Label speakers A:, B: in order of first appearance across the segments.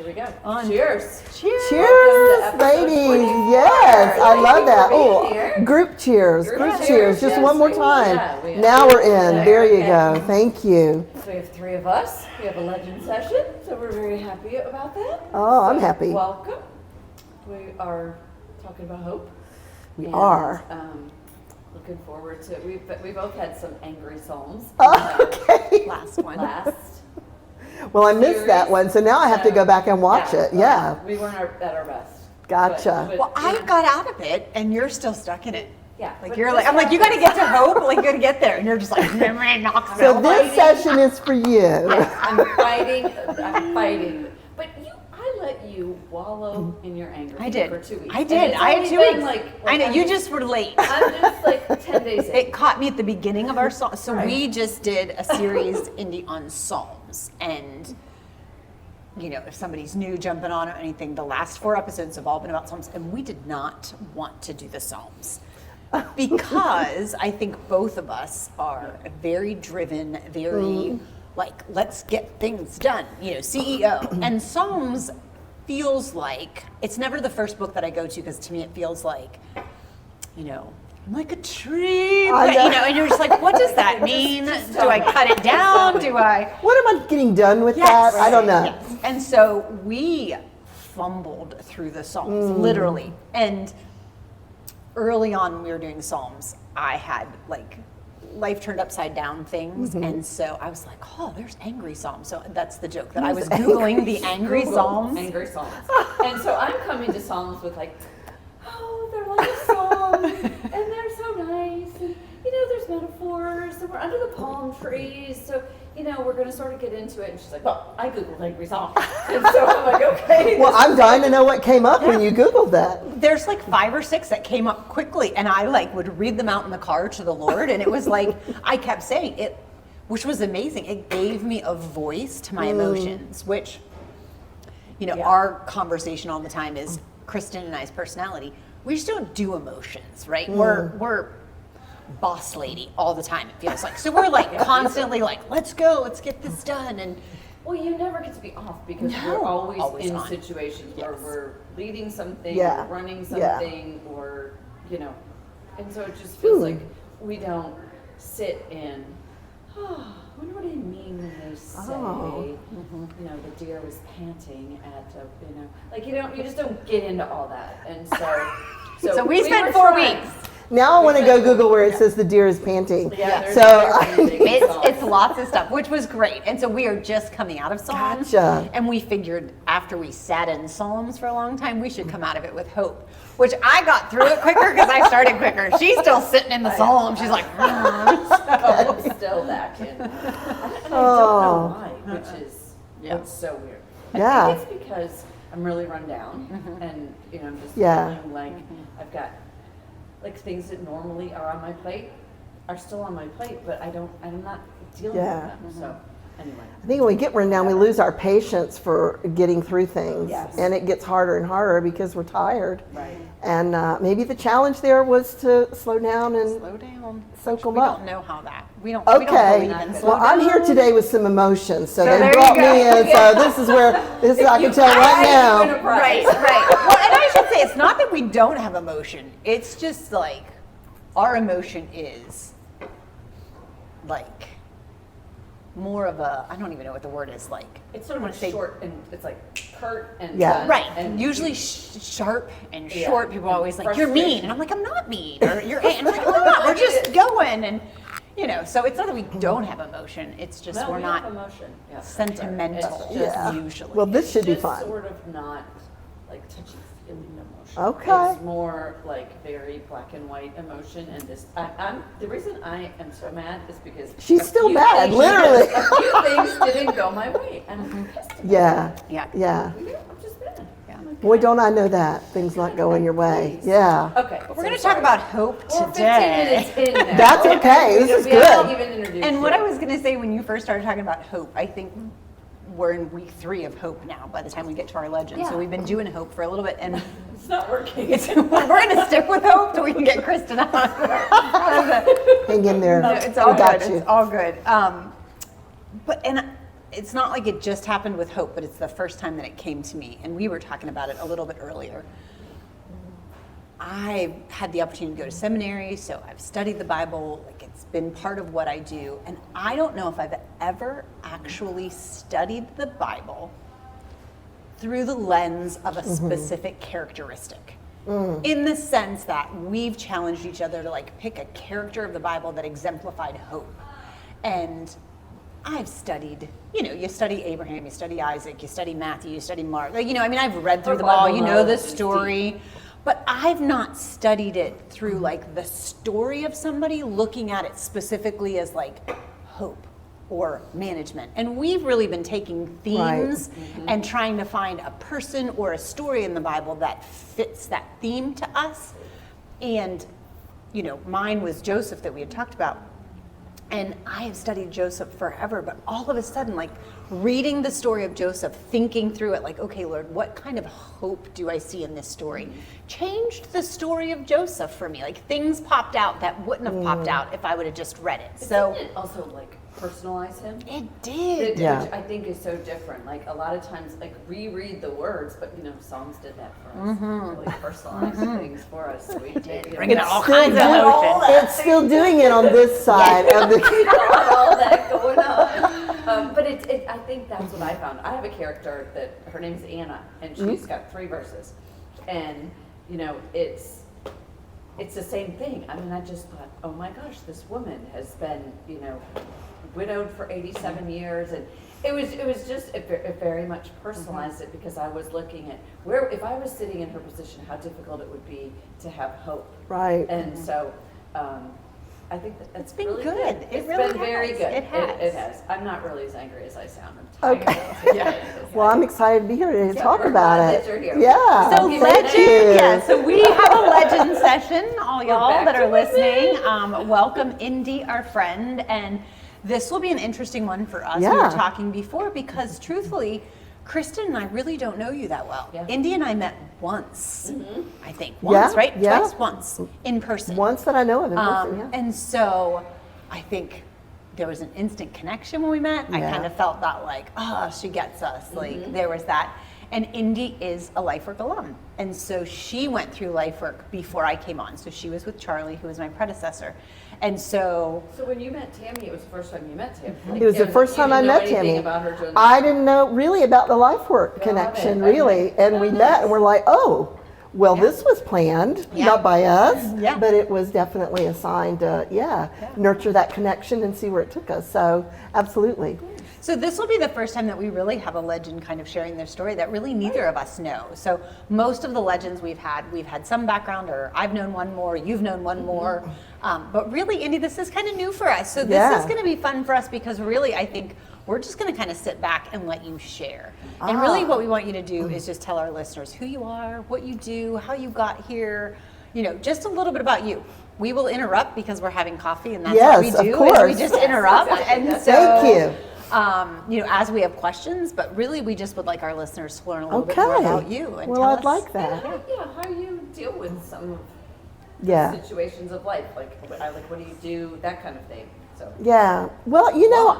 A: Here we go.
B: On.
A: Cheers.
C: Cheers, ladies. Yes, I love that. Oh, group cheers. Group cheers. Just one more time. Now we're in. There you go. Thank you.
A: So we have 3 of us. We have a legend session, so we're very happy about that.
C: Oh, I'm happy.
A: Welcome. We are talking about hope.
C: We are.
A: Looking forward to it. We both had some angry psalms.
C: Okay.
B: Last one.
C: Well, I missed that one, so now I have to go back and watch it. Yeah.
A: We weren't at our best.
C: Gotcha.
A: But,
B: Well, I got out of it, and you're still stuck in it.
A: Yeah.
B: Like you're like, I'm like, you got to get to hope. Like you got to get there, and you're just like, knock
C: So this session is for you.
A: Yes, I'm fighting. But I let you wallow in your anger
B: I did.
A: for 2 weeks.
B: I did. I had 2 weeks. I know. You just were late.
A: I'm just like 10 days in.
B: It caught me at the beginning of our song. So
A: Right.
B: we just did a series Indie on Psalms, and if somebody's new jumping on or anything, the last 4 episodes have all been about Psalms, and we did not want to do the Psalms because I think both of us are very driven, very like, let's get things done, CEO. And Psalms feels like, it's never the first book that I go to because to me it feels like, I'm like a tree, and you're just like, what does that mean? Do I cut it down?
C: What am I getting done with that? I don't know.
B: Yes. And so we fumbled through the Psalms, literally. And early on when we were doing Psalms, I had like life turned upside down things. And so I was like, oh, there's angry Psalms. So that's the joke, that I was Googling the angry Psalms.
A: Angry Psalms. And so I'm coming to Psalms with like, oh, they're like a song, and they're so nice, and there's metaphors, and we're under the palm trees, so we're going to sort of get into it. And she's like, well, I googled angry Psalms, and so I'm like, okay.
C: Well, I'm dying to know what came up when you googled that.
B: There's like 5 or 6 that came up quickly, and I like would read them out in the car to the Lord, and it was like I kept saying it, which was amazing. It gave me a voice to my emotions, which our conversation all the time is Kristen and I's personality. We just don't do emotions, right? We're boss lady all the time, it feels like. So we're like constantly like, let's go, let's get this done. And
A: well, you never get to be off because we're always in situations where we're leading something, or running something, or and so it just feels like we don't sit in, I wonder what do they mean when they say, the deer was panting at you just don't get into all that. And so
B: we spent 4 weeks.
C: Now I want to go Google where it says the deer is panting.
A: Yeah,
C: so
B: it's lots of stuff, which was great. And so we are just coming out of Psalms.
C: Gotcha.
B: And we figured after we sat in Psalms for a long time, we should come out of it with hope, which I got through it quicker because I started quicker. She's still sitting in the Psalm. She's like,
A: I'm still back in. And I don't know why, which is what's so weird. I think it's because I'm really run down, and I'm just feeling like I've got like things that normally are on my plate are still on my plate, but I'm not dealing with them. So anyway.
C: I think when we get run down, we lose our patience for getting through things.
A: Yes.
C: And it gets harder and harder because we're tired.
A: Right.
C: And maybe the challenge there was to slow down and soak them up.
B: We don't know how that. We don't
C: Okay.
B: believe in slow
C: Well,
B: down.
C: I'm here today with some emotions, so they
B: there
C: brought
B: you go.
C: me in. So this is I can tell right now.
B: Right. Well, and I should say, it's not that we don't have emotion. It's just like our emotion is like more of a, I don't even know what the word is, like.
A: It's sort of short and it's like curt and
B: right.
A: And
B: usually sharp and short. People are always like, you're
A: frustration.
B: mean, and I'm like, I'm not mean. Or you're, and I'm like, oh, I'm not. We're just going, and so it's not that we don't have emotion. It's just we're not
A: emotion. Yeah,
B: sentimental.
A: It's just
B: usually.
C: Well, this should be
A: just
C: fun.
A: Sort of not like touchy feeling emotion.
C: Okay.
A: It's more like very black and white emotion, and this. The reason I am so mad is because
C: She's still mad, literally.
A: A few things didn't go my way, and I'm pissed.
C: Yeah.
A: I'm just mad.
C: Boy, don't I know that. Things not going your way. Yeah.
A: Okay.
B: We're going to talk about hope
A: We're
B: today.
A: 15 minutes in now.
C: That's okay. This is
A: We haven't
C: good.
A: even introduced
B: And what
A: you.
B: I was going to say when you first started talking about hope, I think we're in week 3 of hope now by the time we get to our legend. So we've been doing hope for a little bit, and
A: It's not working.
B: we're going to stick with hope so we can get Kristen on.
C: Hang in there.
B: No, it's all
C: We got
B: good.
C: you.
B: It's all good. it's not like it just happened with Hope, but it's the first time that it came to me. And we were talking about it a little bit earlier. I had the opportunity to go to seminary, so I've studied the Bible, like it's been part of what I do. And I don't know if I've ever actually studied the Bible through the lens of a specific characteristic. In the sense that we've challenged each other to like pick a character of the Bible that exemplified hope. And I've studied, you study Abraham, you study Isaac, you study Matthew, you study Mark. Like, I've read through them all, you know the story. But I've not studied it through like the story of somebody, looking at it specifically as like hope or management. And we've really been taking themes and trying to find a person or a story in the Bible that fits that theme to us. And, mine was Joseph that we had talked about. And I have studied Joseph forever, but all of a sudden, like reading the story of Joseph, thinking through it, like, okay, Lord, what kind of hope do I see in this story? Changed the story of Joseph for me. Like things popped out that wouldn't have popped out if I would have just read it.
A: So didn't it also like personalize him?
B: It did.
A: Which I think is so different. Like a lot of times, like reread the words, but Psalms did that for us. Really personalized things for us. So we did.
B: Bringing out all kinds of emotions.
C: It's still doing it on this side of the.
A: All that going on. But I think that's what I found. I have a character that her name's Anna, and she's got 3 verses, and it's the same thing. I mean, I just thought, oh my gosh, this woman has been widowed for 87 years, and it was just it very much personalized it, because I was looking at if I was sitting in her position, how difficult it would be to have hope.
C: Right.
A: And so I think that's
B: been
A: really
B: good.
A: It's
B: really
A: been very good.
B: It has.
A: It has. I'm not really as angry as I sound. I'm tired.
C: Okay. Well, I'm excited to be here today to talk
A: we're
C: about
A: glad
C: it.
A: that you're here.
C: Yeah.
B: So
C: thank you.
B: so we have a legend session, all y'all
A: back
B: that are
A: to
B: listening. Welcome Indie, our friend, and this will be an interesting one for us. We were
C: Yeah.
B: talking before because truthfully, Kristen and I really don't know you that well.
A: Yeah.
B: Indie and I met once, I think. Once, right?
C: Yeah.
B: Twice, once, in person.
C: Once that I know of in person, yeah.
B: And so I think there was an instant connection when we met. I
C: Yeah.
B: kind of felt that like, she gets us. Like there was that. And Indie is a LifeWork alum. And so she went through LifeWork before I came on. So she was with Charlie, who was my predecessor. And so
A: when you met Tammy, it was the first time you met Tammy.
C: It was the first time I met Tammy.
A: About her doing
C: I didn't know really about the LifeWork connection, really. And we met and we're like, oh, well, this was planned, not by us, but it was definitely a sign to, nurture that connection and see where it took us. So, absolutely.
B: So this will be the first time that we really have a legend kind of sharing their story that really neither of us know. So most of the legends we've had some background, or I've known one more, you've known one more. But really, Indy, this is kind of new for us. So this is going to be fun for us because really, I think we're just going to kind of sit back and let you share. And really what we want you to do is just tell our listeners who you are, what you do, how you got here, just a little bit about you. We will interrupt because we're having coffee, and that's what we do.
C: Of course.
B: Is we just interrupt.
A: Exactly.
B: And so,
C: thank you.
B: As we have questions, but really we just would like our listeners to learn a little bit more about you. And
C: well,
B: tell
C: I'd
B: us,
C: like that.
A: How you deal with some
C: Yeah.
A: situations of life, like what do you do, that kind of thing. So
C: Yeah. Well,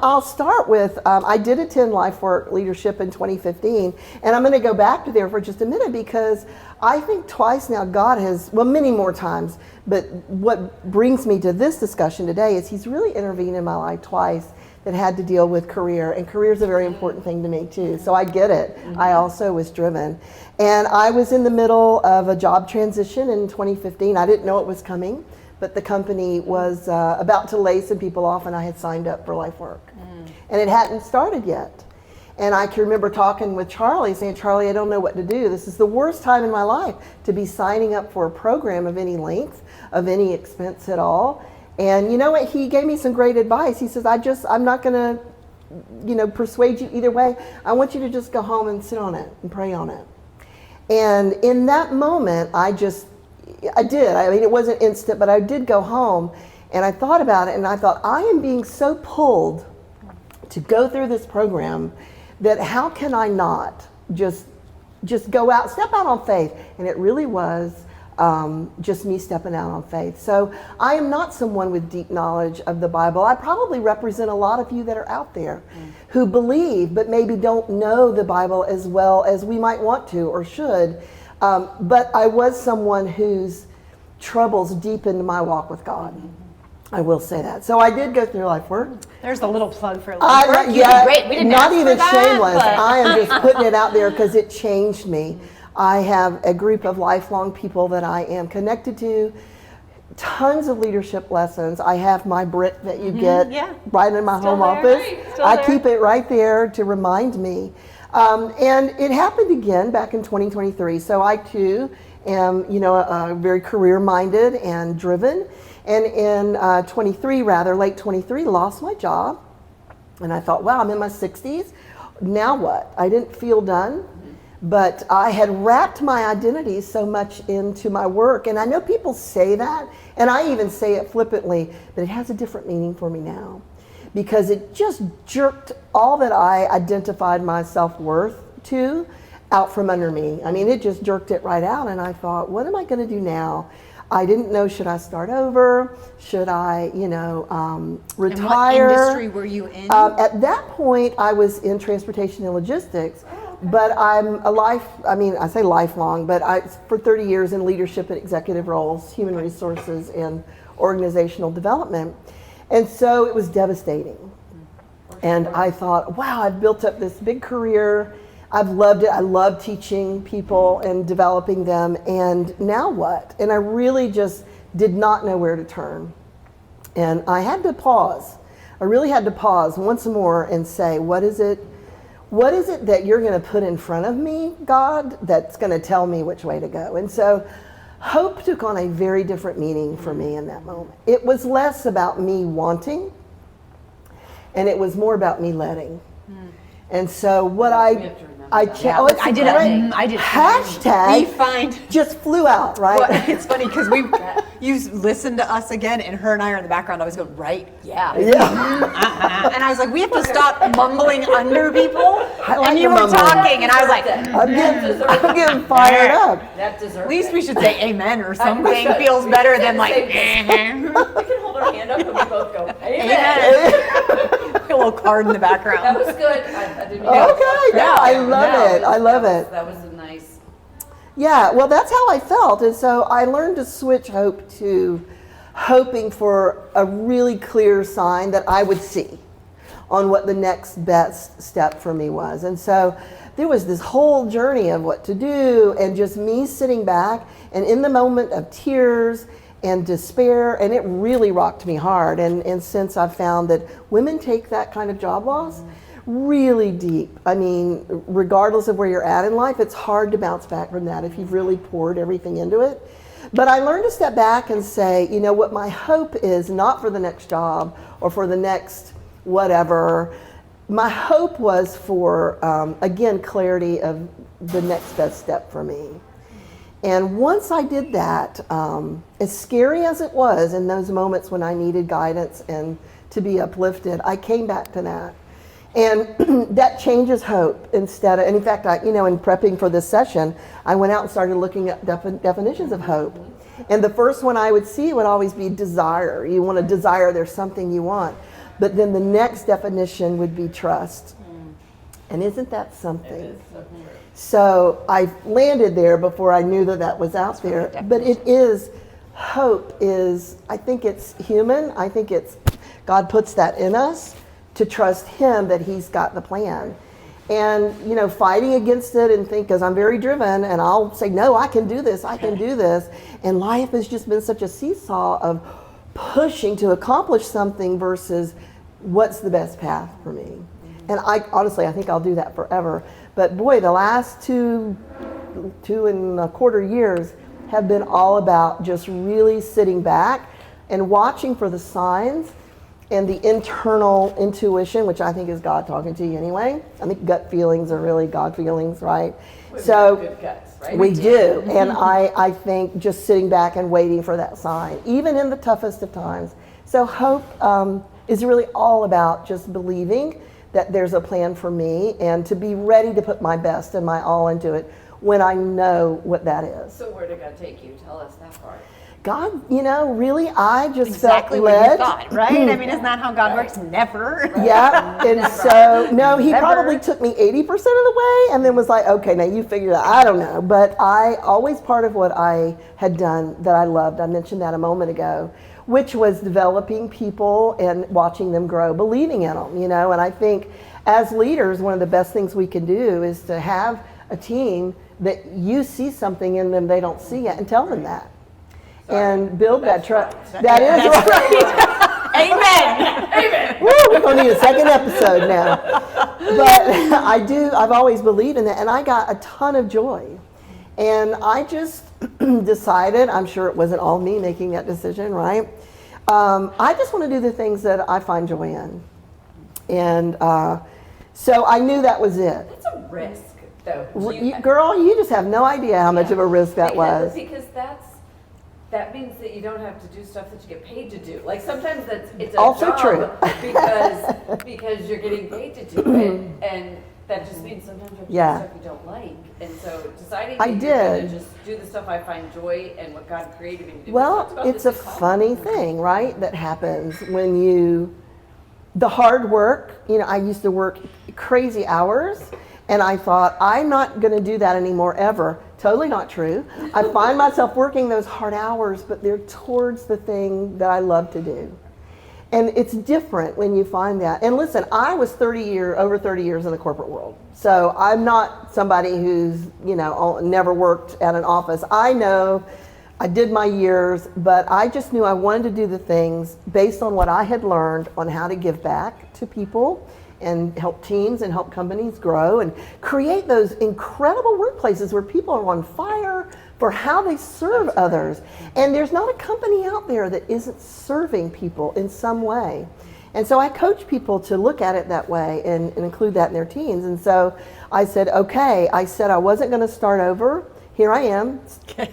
C: I'll start with, I did attend LifeWork Leadership in 2015, and I'm going to go back to there for just a minute because I think twice now God has, well, many more times, but what brings me to this discussion today is He's really intervened in my life twice that had to deal with career, and career is a very important thing to me too, so I get it. I also was driven. And I was in the middle of a job transition in 2015. I didn't know it was coming, but the company was about to lay some people off, and I had signed up for LifeWork. And it hadn't started yet. And I can remember talking with Charlie, saying, Charlie, I don't know what to do. This is the worst time in my life to be signing up for a program of any length, of any expense at all. And you know what? He gave me some great advice. He says, I'm not going to, persuade you either way. I want you to just go home and sit on it and pray on it. And in that moment, I did. I mean, it wasn't instant, but I did go home and I thought about it, and I thought, I am being so pulled to go through this program that how can I not just go out, step out on faith? And it really was just me stepping out on faith. So I am not someone with deep knowledge of the Bible. I probably represent a lot of you that are out there who believe, but maybe don't know the Bible as well as we might want to or should. But I was someone whose troubles deepened my walk with God. I will say that. So I did go through LifeWork.
B: There's the little plug for LifeWork.
C: Yeah,
B: great. We didn't
C: not
B: ask
C: even
B: for that,
C: shameless.
B: but-
C: I am just putting it out there because it changed me. I have a group of lifelong people that I am connected to. Tons of leadership lessons. I have my Brit that you get right in my home
B: there.
C: office.
B: Still
C: I
B: there.
C: keep it right there to remind me. And it happened again back in 2023. So I too am, very career-minded and driven. And in late 23, lost my job. And I thought, wow, I'm in my 60s. Now what? I didn't feel done. But I had wrapped my identity so much into my work. And I know people say that, and I even say it flippantly, but it has a different meaning for me now. Because it just jerked all that I identified my self-worth to out from under me. I mean, it just jerked it right out, and I thought, what am I going to do now? I didn't know, should I start over? Should I, retire?
B: And what industry were you in?
C: At that point, I was in transportation and logistics. But I'm I say lifelong, but for 30 years in leadership and executive roles, human resources and organizational development. And so it was devastating. And I thought, wow, I've built up this big career. I've loved it. I love teaching people and developing them. And now what? And I really just did not know where to turn. And I had to pause. I really had to pause once more and say, what is it that you're going to put in front of me, God, that's going to tell me which way to go? And so hope took on a very different meaning for me in that moment. It was less about me wanting, and it was more about me letting. And so what I did hashtag
B: we find
C: just flew out, right?
B: Well, it's funny because you listen to us again, and her and I are in the background always go, right, yeah. And I was like, we have to stop mumbling under people. And you were talking, and I was like,
C: I'm getting fired up.
B: at least we should say amen or something. Feels better than like,
A: We can hold our hand up and we both go, amen.
B: a little card in the background.
A: That was good. I didn't mean
C: Okay, yeah, I love it. I love it.
A: That was a nice.
C: Yeah, well, that's how I felt. And so I learned to switch hope to hoping for a really clear sign that I would see on what the next best step for me was. And so there was this whole journey of what to do, and just me sitting back and in the moment of tears and despair, and it really rocked me hard. And since I've found that women take that kind of job loss really deep. I mean, regardless of where you're at in life, it's hard to bounce back from that if you've really poured everything into it. But I learned to step back and say, you know what, my hope is not for the next job or for the next whatever. My hope was for, again, clarity of the next best step for me. And once I did that, as scary as it was in those moments when I needed guidance and to be uplifted, I came back to that. And that changes hope instead of, and in fact, in prepping for this session, I went out and started looking at definitions of hope. And the first one I would see would always be desire. You want to desire, there's something you want. But then the next definition would be trust. And isn't that something? So I landed there before I knew that was out there. But it is, hope is, I think it's human. I think it's, God puts that in us to trust Him that He's got the plan. And, fighting against it and think, because I'm very driven, and I'll say, no, I can do this, I can do this. And life has just been such a seesaw of pushing to accomplish something versus what's the best path for me. And honestly, I think I'll do that forever. But boy, the last two and a quarter years have been all about just really sitting back and watching for the signs and the internal intuition, which I think is God talking to you anyway. I think gut feelings are really God feelings, right? So
A: good guts, right?
C: we do. And I think just sitting back and waiting for that sign, even in the toughest of times. So hope is really all about just believing that there's a plan for me and to be ready to put my best and my all into it when I know what that is.
A: So where did God take you? Tell us that part.
C: God, really, I just
B: Exactly
C: felt
B: what
C: led.
B: you thought, right? I mean, isn't that how God works? Never.
C: Yeah, and so, no, he
B: Never.
C: probably took me 80% of the way and then was like, okay, now you figure it out. I don't know. But I always, part of what I had done that I loved, I mentioned that a moment ago, which was developing people and watching them grow, believing in them, and I think as leaders, one of the best things we can do is to have a team that you see something in them they don't see yet and tell them that. And build that trust. That is right.
B: Amen.
A: Amen.
C: Woo, we're going to need a second episode now. But I've always believed in that, and I got a ton of joy. And I just decided, I'm sure it wasn't all me making that decision, right? I just want to do the things that I find joy in. And so I knew that was it.
A: That's a risk, though.
C: Girl, you just have no idea how much of a risk that was.
A: Because that means that you don't have to do stuff that you get paid to do. Like sometimes it's a
C: also
A: job
C: true.
A: because you're getting paid to do it, and that just means sometimes you have to do stuff you don't like. And so deciding that you're going to just do the stuff I find joy and what God created me to do.
C: Well, it's a funny thing, right, that happens when the hard work, I used to work crazy hours, and I thought, I'm not going to do that anymore ever. Totally not true. I find myself working those hard hours, but they're towards the thing that I love to do. And it's different when you find that. And listen, I was over 30 years in the corporate world. So I'm not somebody who's, never worked at an office. I know I did my years, but I just knew I wanted to do the things based on what I had learned on how to give back to people and help teams and help companies grow and create those incredible workplaces where people are on fire for how they serve others. And there's not a company out there that isn't serving people in some way. And so I coach people to look at it that way and include that in their teams. And so I said, okay, I wasn't going to start over. Here I am,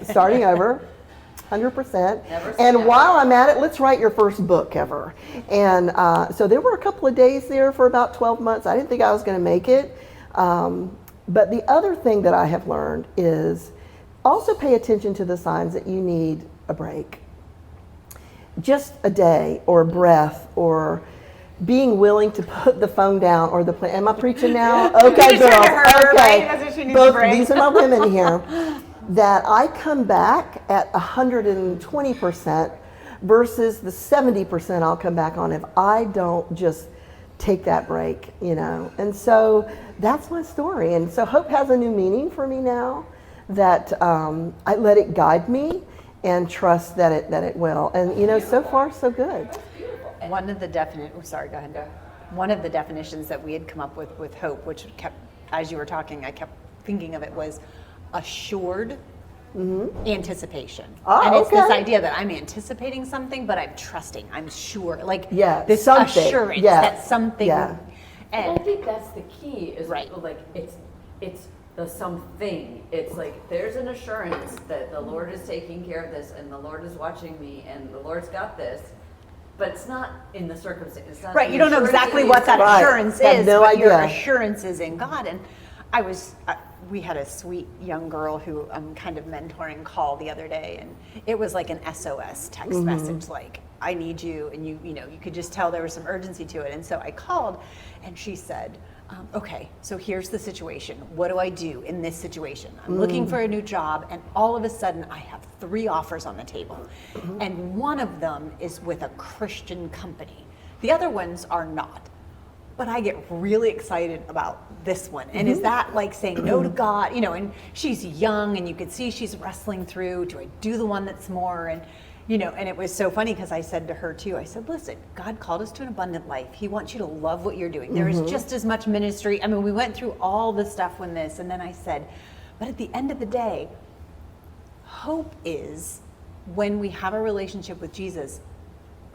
C: starting over. 100%. And while I'm at it, let's write your first book ever. And so there were a couple of days there for about 12 months. I didn't think I was going to make it. But the other thing that I have learned is also pay attention to the signs that you need a break. Just a day or a breath or being willing to put the phone down or the plane. Am I preaching now? Okay, girls. Okay.
B: Both,
C: these are my women here. That I come back at 120% versus the 70% I'll come back on if I don't just take that break, And so that's my story. And so hope has a new meaning for me now that I let it guide me and trust that it will. And, so far, so good.
B: One of the One of the definitions that we had come up with hope, which kept, as you were talking, I kept thinking of it, was assured anticipation. And it's this idea that I'm anticipating something, but I'm trusting, I'm sure, this
C: something.
B: Assurance that something.
C: Yeah.
A: And I think that's the key is
B: right.
A: It's the something. It's like there's an assurance that the Lord is taking care of this and the Lord is watching me and the Lord's got this. But it's not in the circumstance. It's not
B: right, you don't know exactly what that assurance is, but your assurance is in God. And we had a sweet young girl who I'm kind of mentoring call the other day, and it was like an SOS text message, like, I need you, and you could just tell there was some urgency to it. And so I called, and she said, okay, so here's the situation. What do I do in this situation? I'm looking for a new job, and all of a sudden I have 3 offers on the table. And one of them is with a Christian company. The other ones are not. But I get really excited about this one. And is that like saying no to God? And she's young, and you could see she's wrestling through, do I do the one that's more? And it was so funny because I said to her too, I said, listen, God called us to an abundant life. He wants you to love what you're doing. There is just as much ministry. I mean, we went through all the stuff when this, and then I said, but at the end of the day, hope is when we have a relationship with Jesus,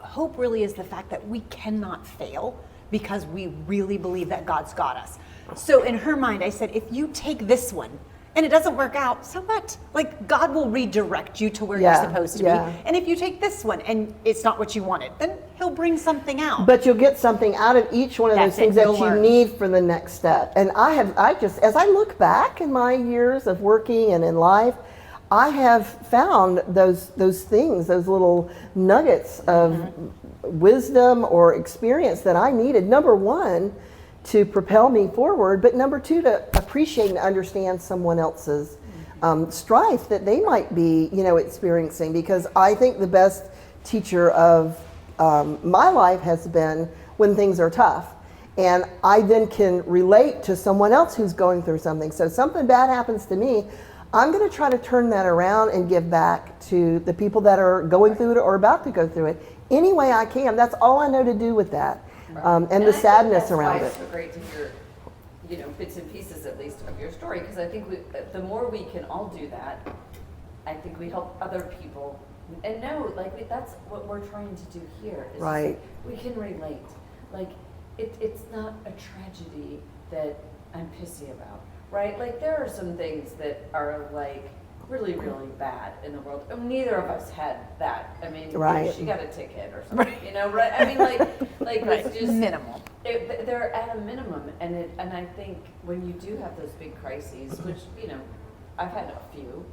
B: hope really is the fact that we cannot fail because we really believe that God's got us. So in her mind, I said, if you take this one and it doesn't work out, so what? Like, God will redirect you to where you're supposed to be. And if you take this one and it's not what you wanted, then he'll bring something out.
C: But you'll get something out of each one of those things that you need for the next step. And as I look back in my years of working and in life, I have found those things, those little nuggets of wisdom or experience that I needed. Number one, to propel me forward, but number two, to appreciate and understand someone else's strife that they might be, experiencing. Because I think the best teacher of my life has been when things are tough. And I then can relate to someone else who's going through something. So something bad happens to me, I'm going to try to turn that around and give back to the people that are going through it or about to go through it any way I can. That's all I know to do with that. And the sadness around it.
A: It's so great to hear, bits and pieces at least of your story, because I think the more we can all do that, I think we help other people. And that's what we're trying to do here. Is
C: right.
A: We can relate. Like, it's not a tragedy that I'm pissy about, right? Like, there are some things that are like really, really bad in the world. I mean, neither of us had that. I mean,
C: right.
A: She got a ticket or something, right? I mean, like right. It's just
B: minimal.
A: They're at a minimum, and I think when you do have those big crises, which I've had a few,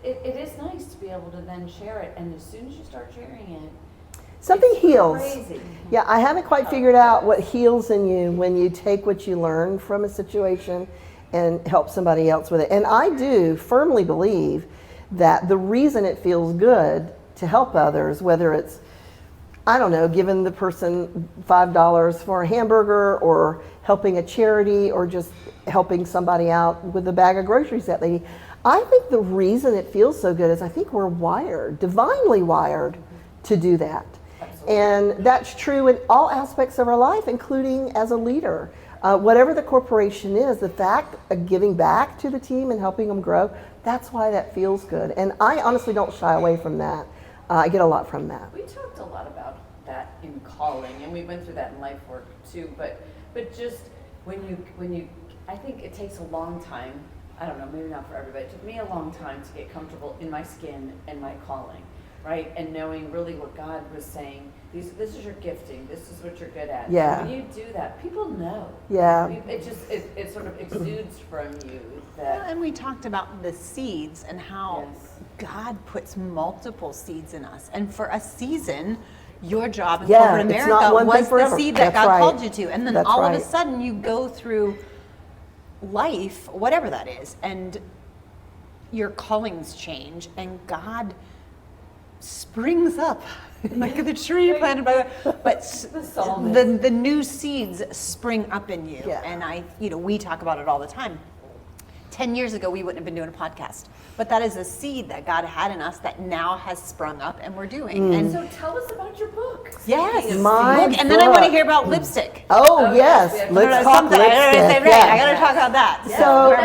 A: it is nice to be able to then share it, and as soon as you start sharing it,
C: something heals.
A: Crazy.
C: Yeah, I haven't quite figured out what heals in you when you take what you learn from a situation and help somebody else with it. And I do firmly believe that the reason it feels good to help others, whether it's, I don't know, giving the person $5 for a hamburger or helping a charity or just helping somebody out with a bag of groceries that they need. I think the reason it feels so good is I think we're wired, divinely wired to do that. Absolutely. And that's true in all aspects of our life, including as a leader. Whatever the corporation is, the fact of giving back to the team and helping them grow, that's why that feels good. And I honestly don't shy away from that. I get a lot from that.
A: We talked a lot about that in calling, and we went through that in LifeWork too, but just when you, I think it takes a long time, I don't know, maybe not for everybody, it took me a long time to get comfortable in my skin and my calling, right? And knowing really what God was saying. This is your gifting. This is what you're good at.
C: Yeah.
A: When you do that, people know.
C: Yeah.
A: It sort of exudes from you that.
B: Well, and we talked about the seeds and how God puts multiple seeds in us. And for a season, your job in corporate America was the seed that God called you to. And then all of a sudden you go through life, whatever that is, and your callings change and God springs up like the tree planted by the new seeds spring up in you. And we talk about it all the time. 10 years ago, we wouldn't have been doing a podcast, but that is a seed that God had in us that now has sprung up and we're doing. And
A: so tell us about your book.
B: Yes,
C: and
B: then I want to hear about lipstick.
C: Oh yes, let's talk lipstick.
B: I got to talk about that.
C: So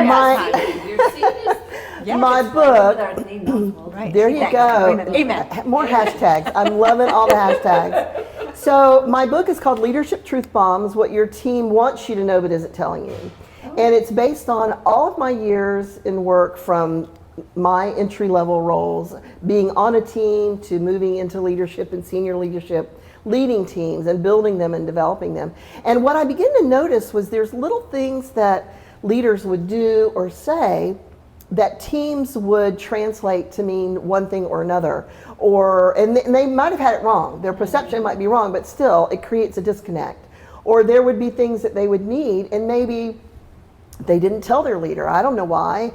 C: my book, there you go.
B: Amen.
C: More hashtags. I'm loving all the hashtags. So my book is called Leadership Truth Bombs, What Your Team Wants You to Know But Isn't Telling You. And it's based on all of my years in work, from my entry-level roles, being on a team, to moving into leadership and senior leadership, leading teams and building them and developing them. And what I began to notice was there's little things that leaders would do or say that teams would translate to mean one thing or another, and they might have had it wrong. Their perception might be wrong, but still it creates a disconnect. Or there would be things that they would need, and maybe they didn't tell their leader. I don't know why.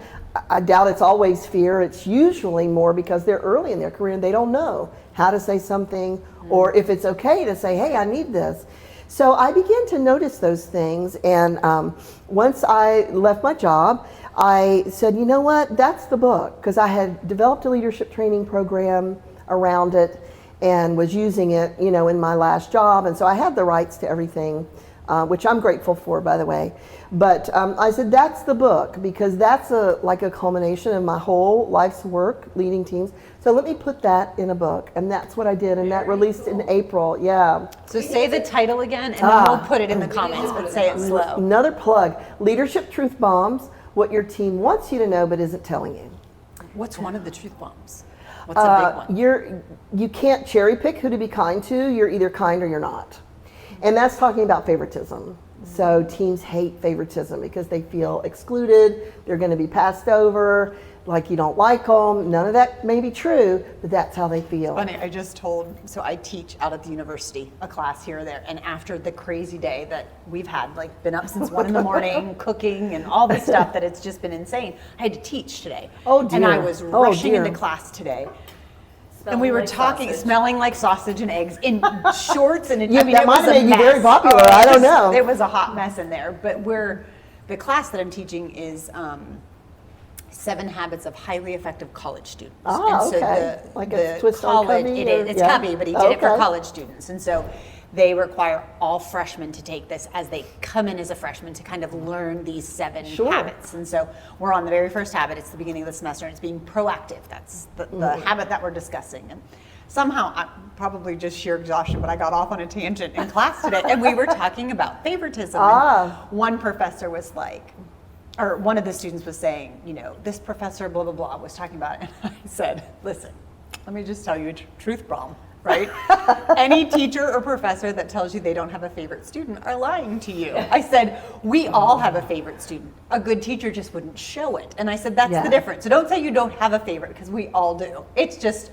C: I doubt it's always fear. It's usually more because they're early in their career and they don't know how to say something, or if it's okay to say, hey, I need this. So I began to notice those things, and once I left my job, I said, you know what, that's the book, because I had developed a leadership training program around it and was using it, in my last job, and so I had the rights to everything, which I'm grateful for, by the way. But I said, that's the book, because that's like a culmination of my whole life's work leading teams. So let me put that in a book, and that's what I did, and that released in April. Yeah.
B: So say the title again, and then we'll put it in the comments, but say it slow.
C: Another plug: Leadership Truth Bombs, what your team wants you to know but isn't telling you.
B: What's one of the truth bombs? What's a big one?
C: You can't cherry pick who to be kind to. You're either kind or you're not. And that's talking about favoritism. So teams hate favoritism because they feel excluded. They're going to be passed over, like you don't like them. None of that may be true, but that's how they feel.
B: Funny, I just told, so I teach out at the university, a class here or there, and after the crazy day that we've had, like been up since 1 a.m, cooking and all this stuff that it's just been insane, I had to teach today.
C: Oh dear.
B: And I was rushing into class today. And we were
A: like
B: talking,
A: sausage.
B: smelling like sausage and eggs in shorts, and
C: Yeah, that
B: it
C: might
B: was
C: have
B: a
C: made you
B: mess.
C: very popular, I don't know.
B: It was a hot mess in there, but the class that I'm teaching is 7 Habits of Highly Effective College Students.
C: Ah,
B: and
C: okay.
B: So
C: Like a twist on
B: college,
C: Covey,
B: it's
C: yeah.
B: Covey, but he did it for
C: Okay.
B: college students, and so they require all freshmen to take this as they come in as a freshman to kind of learn these 7
C: Sure.
B: habits. And so we're on the very first habit. It's the beginning of the semester, and it's being proactive. That's the habit that we're discussing. And somehow, probably just sheer exhaustion, but I got off on a tangent in class today, and we were talking about favoritism. And one professor was like, or one of the students was saying, this professor, blah, blah, blah, was talking about it. And I said, listen, let me just tell you a truth bomb, right? Any teacher or professor that tells you they don't have a favorite student are lying to you. I said, we all have a favorite student. A good teacher just wouldn't show it. And I said, that's the difference. So don't say you don't have a favorite, because we all do. It's just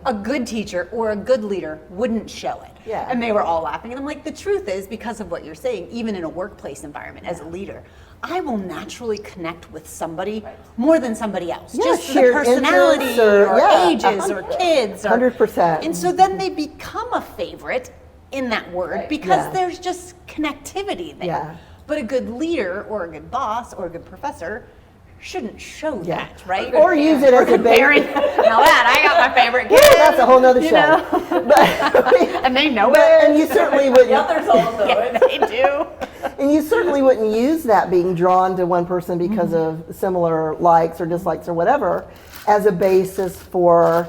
B: a good teacher or a good leader wouldn't show it.
C: Yeah.
B: And they were all laughing. And I'm like, the truth is, because of what you're saying, even in a workplace environment as a leader, I will naturally connect with somebody more than somebody else.
C: Yeah,
B: just the
C: shared
B: personality
C: interests
B: or
C: yeah,
B: ages or kids.
C: 100%.
B: And so then they become a favorite in that word because there's just connectivity there.
C: Yeah.
B: But a good leader or a good boss or a good professor shouldn't show that, right?
C: Or use it as a
B: parent.
C: bait.
B: Now that, I got my favorite kid.
C: That's a whole nother
B: you
C: show.
B: know?
C: But,
B: And they know
C: but,
B: it.
C: and you certainly wouldn't.
A: The others all know
B: Yeah,
A: it.
B: they do.
C: And you certainly wouldn't use that being drawn to one person because of similar likes or dislikes or whatever as a basis for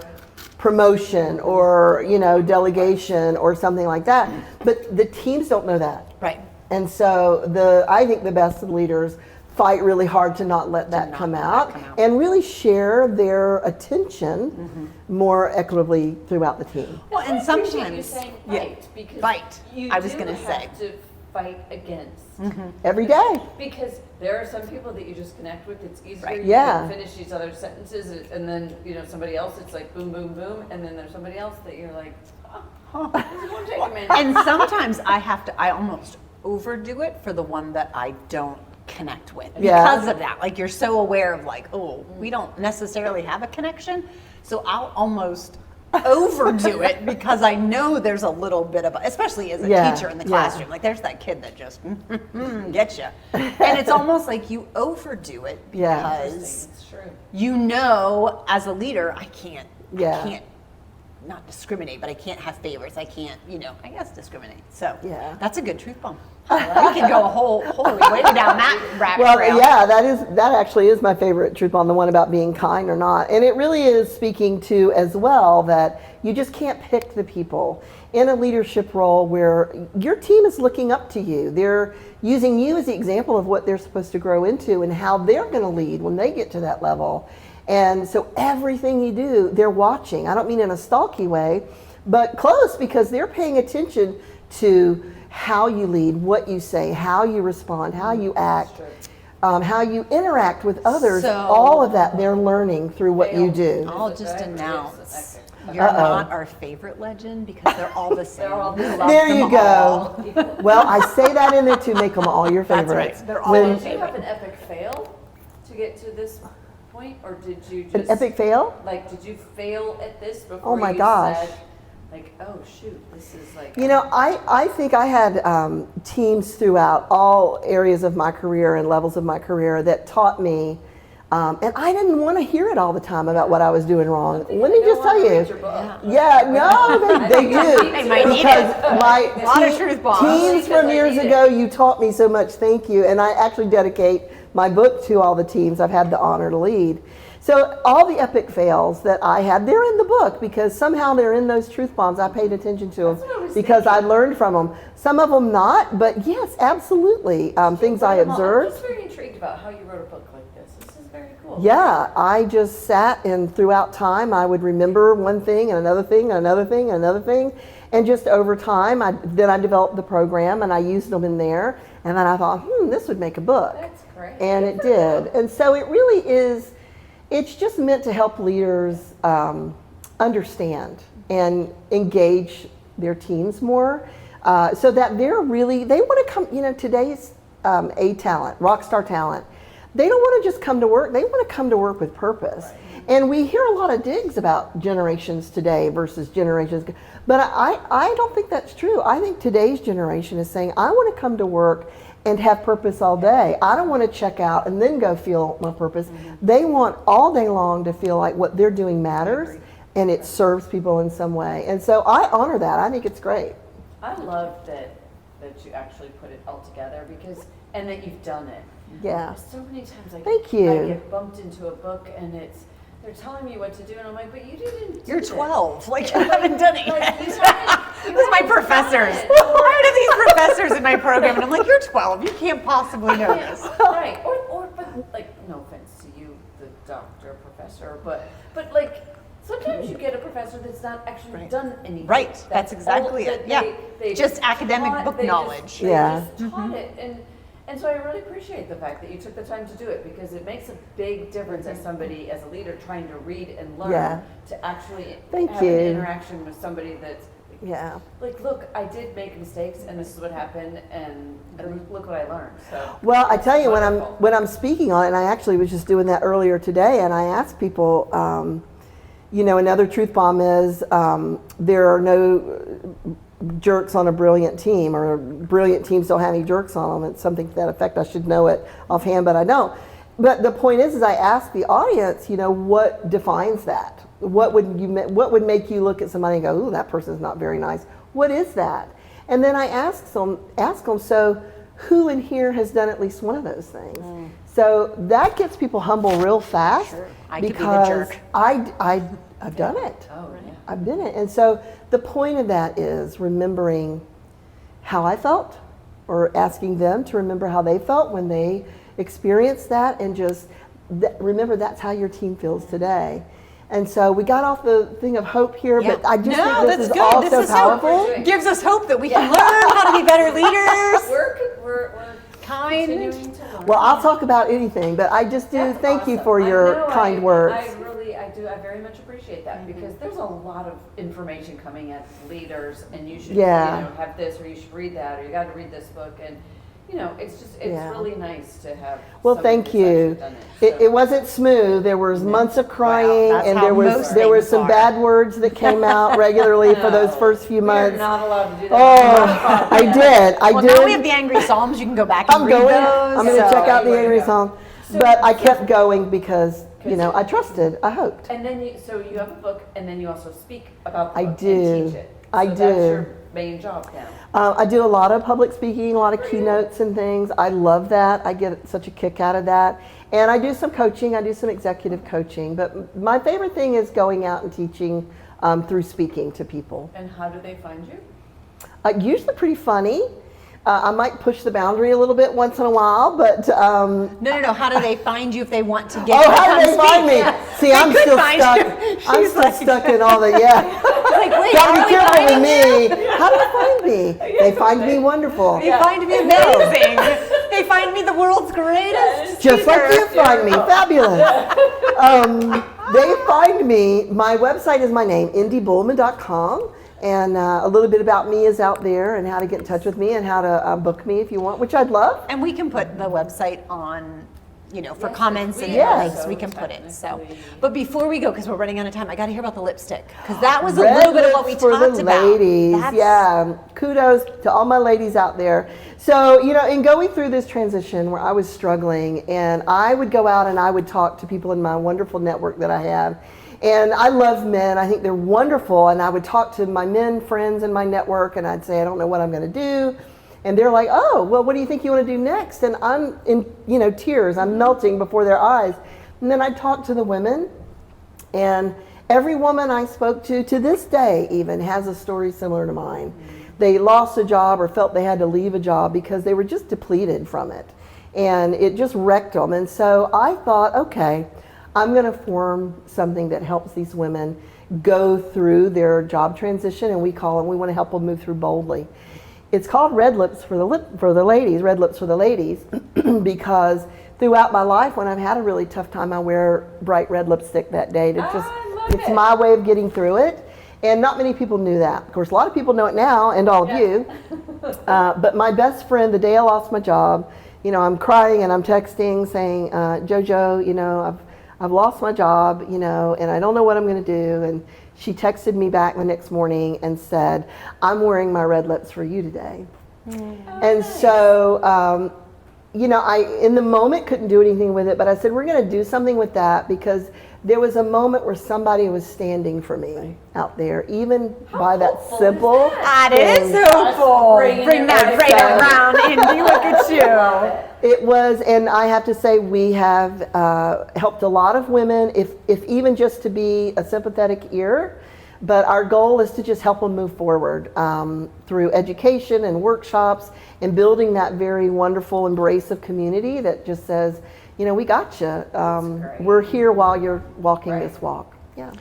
C: promotion or, delegation or something like that. But the teams don't know that.
B: Right.
C: And so I think the best leaders fight really hard to not let that come out and really share their attention more equitably throughout the team.
B: Well, and
A: I appreciate
B: sometimes
A: you saying fight, because
B: fight.
A: you
B: I was
A: do
B: gonna
A: have
B: say.
A: to fight against.
C: Every day.
A: Because there are some people that you just connect with. It's easier.
B: Right.
A: You
C: Yeah.
A: can finish each other's sentences, and then somebody else. It's like boom, boom, boom, and then there's somebody else that you're like, this won't take a minute.
B: And sometimes I almost overdo it for the one that I don't connect with because of that. Like, you're so aware of like, oh, we don't necessarily have a connection, so I'll almost overdo it because I know there's a little bit of, especially as a teacher in the classroom, like there's that kid that just gets you, and it's almost like you overdo it because
A: It's true.
B: as a leader, I can't not discriminate, but I can't have favorites. I can't, I guess discriminate. So that's a good truth bomb. We can go a whole way down that rabbit trail.
C: That actually is my favorite truth bomb, the one about being kind or not. And it really is speaking to as well that you just can't pick the people in a leadership role where your team is looking up to you. They're using you as the example of what they're supposed to grow into and how they're going to lead when they get to that level. And so everything you do, they're watching. I don't mean in a stalky way, but close, because they're paying attention to how you lead, what you say, how you respond, how you act, how you interact with others.
B: So-
C: all of that they're learning through what you do.
B: I'll just announce you're not our favorite legend because they're all the same.
A: They're all the same.
C: There you
B: all.
C: go. Well, I say that in there to make them all your
B: That's
C: favorites.
B: right. They're all
C: When-
A: Did you have an epic fail to get to this point, or did you just
C: An epic fail?
A: Like, did you fail at this before
C: Oh my
A: you
C: gosh.
A: said, like, oh shoot, this is like.
C: I think I had teams throughout all areas of my career and levels of my career that taught me, and I didn't want to hear it all the time about what I was doing wrong. Let me just tell you. They do.
B: They might need
C: because
B: it.
C: my
B: A lot of truth bombs.
C: teams from years ago, you taught me so much. Thank you. And I actually dedicate my book to all the teams I've had the honor to lead. So all the epic fails that I had, they're in the book because somehow they're in those truth bombs. I paid attention to them because I learned from them. Some of them not, but yes, absolutely. Things I observed.
A: I'm just very intrigued about how you wrote a book like this. This is very cool.
C: Yeah, I just sat and throughout time I would remember one thing and another thing and another thing and another thing. And just over time, then I developed the program and I used them in there. And then I thought, this would make a book.
A: That's great.
C: And it did. And so it really is, it's just meant to help leaders understand and engage their teams more so that they want to come, today's A talent, rock star talent, they don't want to just come to work, they want to come to work with purpose. Right. And we hear a lot of digs about generations today versus generations, but I don't think that's true. I think today's generation is saying, I want to come to work and have purpose all day. I don't want to check out and then go feel my purpose. Mm-hmm. They want all day long to feel like what they're doing matters and it serves people in some way. And so I honor that. I think it's great.
A: I love that you actually put it all together and that you've done it.
C: Yeah.
A: So many times I get bumped into a book and they're telling me what to do and I'm like, but you didn't.
B: You're 12. Like you haven't done it yet.
A: This
B: is my professors. Why do these professors in my program? And I'm like, you're 12. You can't possibly know this.
A: Right. But like, no offense to you, the doctor, professor, but like sometimes you get a professor that's not actually done anything.
B: Right. That's exactly it. They just academic book knowledge.
A: They just taught it. And so I really appreciate the fact that you took the time to do it because it makes a big difference as somebody, as a leader, trying to read and learn to actually have an interaction with somebody that's like, look, I did make mistakes and this is what happened and look what I learned. So
C: well, I tell you, when I'm speaking on it, and I actually was just doing that earlier today, and I asked people, another truth bomb is there are no jerks on a brilliant team, or brilliant teams don't have any jerks on them. It's something to that effect. I should know it offhand, but I don't. But the point is I ask the audience, what defines that? What would make you look at somebody and go, ooh, that person's not very nice? What is that? And then I ask them, so who in here has done at least one of those things? So that gets people humble real fast.
B: Sure. I could be
C: because
B: the jerk.
C: I've done it.
A: Oh, yeah.
C: I've been it. And so the point of that is remembering how I felt, or asking them to remember how they felt when they experienced that, and just remember that's how your team feels today. And so we got off the thing of hope here, but I just think this is all so powerful.
B: It gives us hope that we can learn how to be better leaders.
A: We're
B: kind.
A: continuing to learn.
C: Well, I'll talk about anything, but I just do thank you for your kind words.
A: I very much appreciate that because there's a lot of information coming at leaders, and you should have this, or you should read that, or you got to read this book, and it's really nice to have.
C: Well, thank you. It wasn't smooth. There was months of crying, and there was some bad words that came out regularly for those first few months.
A: You're not allowed to do that.
C: Oh, I did.
B: Well, now we have the Angry Psalms. You can go back and read those.
C: I'm going to check out the Angry Psalm. But I kept going because I trusted. I hoped.
A: And then you have a book, and then you also speak about the book and teach it. That's your main job now.
C: I do a lot of public speaking, a lot of keynotes and things. I love that. I get such a kick out of that. And I do some coaching. I do some executive coaching. But my favorite thing is going out and teaching through speaking to people.
A: And how do they find you?
C: Usually pretty funny. I might push the boundary a little bit once in a while, but
B: No. How do they find you if they want to get?
C: Oh, how do they find me? See, I'm still stuck. I'm still stuck in all the
B: Like, wait,
C: gotta be careful with me. How do they find me? They find me wonderful.
B: They find me amazing. They find me the world's greatest.
C: Just like you find me, fabulous. They find me. My website is my name, IndieBollman.com. And a little bit about me is out there, and how to get in touch with me, and how to book me if you want, which I'd love.
B: And we can put the website on, for comments and links. We can put it. So, but before we go, because we're running out of time, I got to hear about the lipstick, because that was a little bit of what we talked about.
C: Ladies, kudos to all my ladies out there. So, in going through this transition where I was struggling, and I would go out and I would talk to people in my wonderful network that I have. And I love men. I think they're wonderful. And I would talk to my men friends in my network, and I'd say, I don't know what I'm going to do. And they're like, oh, well, what do you think you want to do next? And I'm in, tears. I'm melting before their eyes And then I'd talk to the women, and every woman I spoke to this day even has a story similar to mine. They lost a job or felt they had to leave a job because they were just depleted from it. And it just wrecked them. And so I thought, okay, I'm going to form something that helps these women go through their job transition, and we want to help them move through boldly. It's called Red Lips for the ladies, Red Lips for the ladies, because throughout my life, when I've had a really tough time, I wear bright red lipstick that day to it's my way of getting through it. And not many people knew that. Of course, a lot of people know it now, and all of you. But my best friend, the day I lost my job, I'm crying and I'm texting saying, JoJo, I've lost my job, and I don't know what I'm going to do. And she texted me back the next morning and said, I'm wearing my red lips for you today. And so, I, in the moment, couldn't do anything with it, but I said, we're going to do something with that, because there was a moment where somebody was standing for me out there, even by that simple.
B: That is hopeful. Bring that right around, Indy. Look at you.
C: It was, and I have to say, we have helped a lot of women, if even just to be a sympathetic ear. But our goal is to just help them move forward through education and workshops and building that very wonderful, embracive community that just says, we got you. We're here while you're walking this walk. Yeah.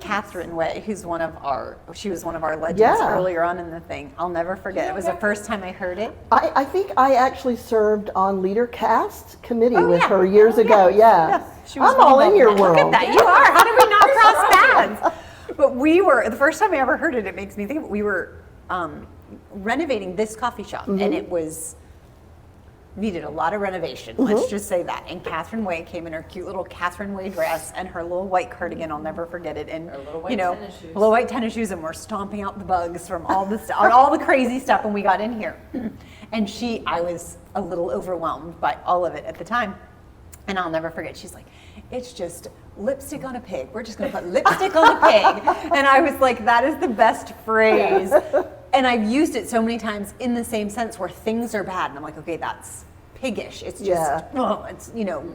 B: Catherine Way, she was one of our legends earlier on in the thing. I'll never forget. It was the first time I heard it.
C: I think I actually served on Leader Cast committee with her years ago. Yeah. I'm all in your world.
B: Look at that. You are. How did we not cross paths? But the first time I ever heard it, it makes me think we were renovating this coffee shop, and it needed a lot of renovation. Let's just say that. And Catherine Way came in her cute little Catherine Way dress and her little white cardigan. I'll never forget it. And little white tennis shoes, and we're stomping out the bugs from all the all the crazy stuff when we got in here. And I was a little overwhelmed by all of it at the time. And I'll never forget. She's like, it's just lipstick on a pig. We're just going to put lipstick on a pig. And I was like, that is the best phrase. And I've used it so many times in the same sense where things are bad. And I'm like, okay, that's piggish. It's just, it's,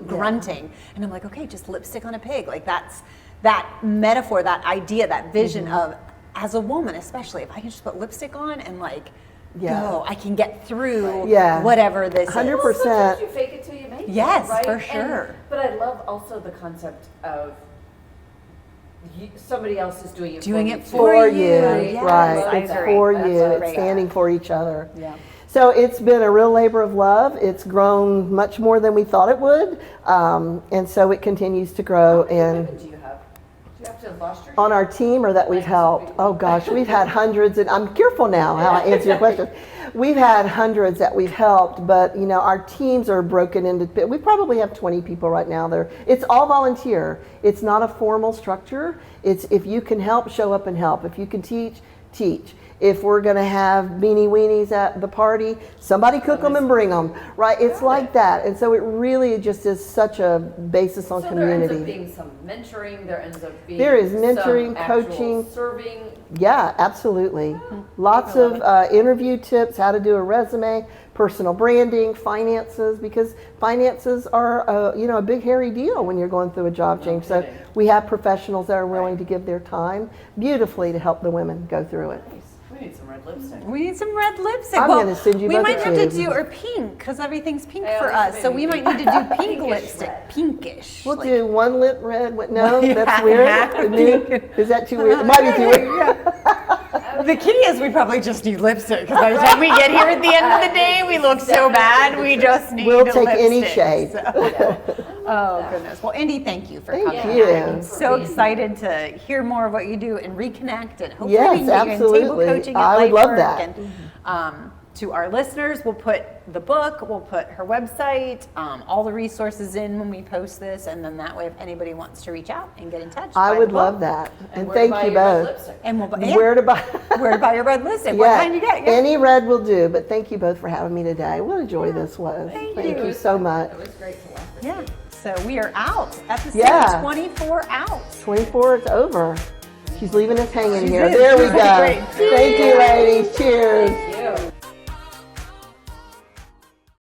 B: grunting. And I'm like, okay, just lipstick on a pig. Like that metaphor, that idea, that vision of, as a woman especially, if I can just put lipstick on and go, I can get through whatever this
C: 100%.
A: Well, sometimes you fake it till you make it.
B: Yes,
A: right?
B: for sure.
A: But I love also the concept of somebody else is doing it
C: for you.
B: Yes,
C: Right. It's for you. It's standing for each other. Yeah. So it's been a real labor of love. It's grown much more than we thought it would. And so it continues to grow.
A: How many women do you have? Do you have to have lost your
C: on our team, or that we've helped? Oh gosh, we've had hundreds, and I'm careful now how I answer your question. We've had hundreds that we've helped, but our teams are broken into, we probably have 20 people right now there. It's all volunteer. It's not a formal structure. It's if you can help, show up and help. If you can teach, teach. If we're going to have beanie weenies at the party, somebody cook them and bring them, right? It's like that. And so it really just is such a basis on community.
A: There ends up being some mentoring, there ends up being
C: there is mentoring,
A: some
C: coaching,
A: serving.
C: Yeah, absolutely. Lots of interview tips, how to do a resume, personal branding, finances, because finances are a big hairy deal when you're going through a job change. So we have professionals that are willing to give their time beautifully to help the women go through it.
A: We need some red lipstick.
B: We need some red lipstick.
C: I'm going to send you both.
B: We might have to do, or pink, because everything's pink for us. So we might need to do pink lipstick, pinkish.
C: We'll do one lip red. No, that's weird. Is that too weird? It might be too weird.
B: The key is we probably just need lipstick, because by the time we get here at the end of the day, we look so bad. We just need
C: lipstick. We'll take any shade.
B: Oh, goodness. Well, Indy, thank you for coming.
C: Thank you.
B: I'm so excited to hear more of what you do and reconnect, and hopefully we can get you in table coaching at
C: I would love
B: LifeWork.
C: that.
B: And, to our listeners, we'll put the book, we'll put her website, all the resources in when we post this, and then that way if anybody wants to reach out and get in touch.
C: I would love that. And thank you both.
B: And
C: where to buy
B: your red lipstick. What kind you get? Yeah.
C: Any red will do, but thank you both for having me today. What a joy this was.
B: Thank
C: you so much.
A: It was great to watch.
B: Yeah. So we are out. Episode 24 out.
C: 24 is over. She's leaving us hanging here.
B: is.
C: There we go.
B: Great.
C: Thank you, ladies. Cheers.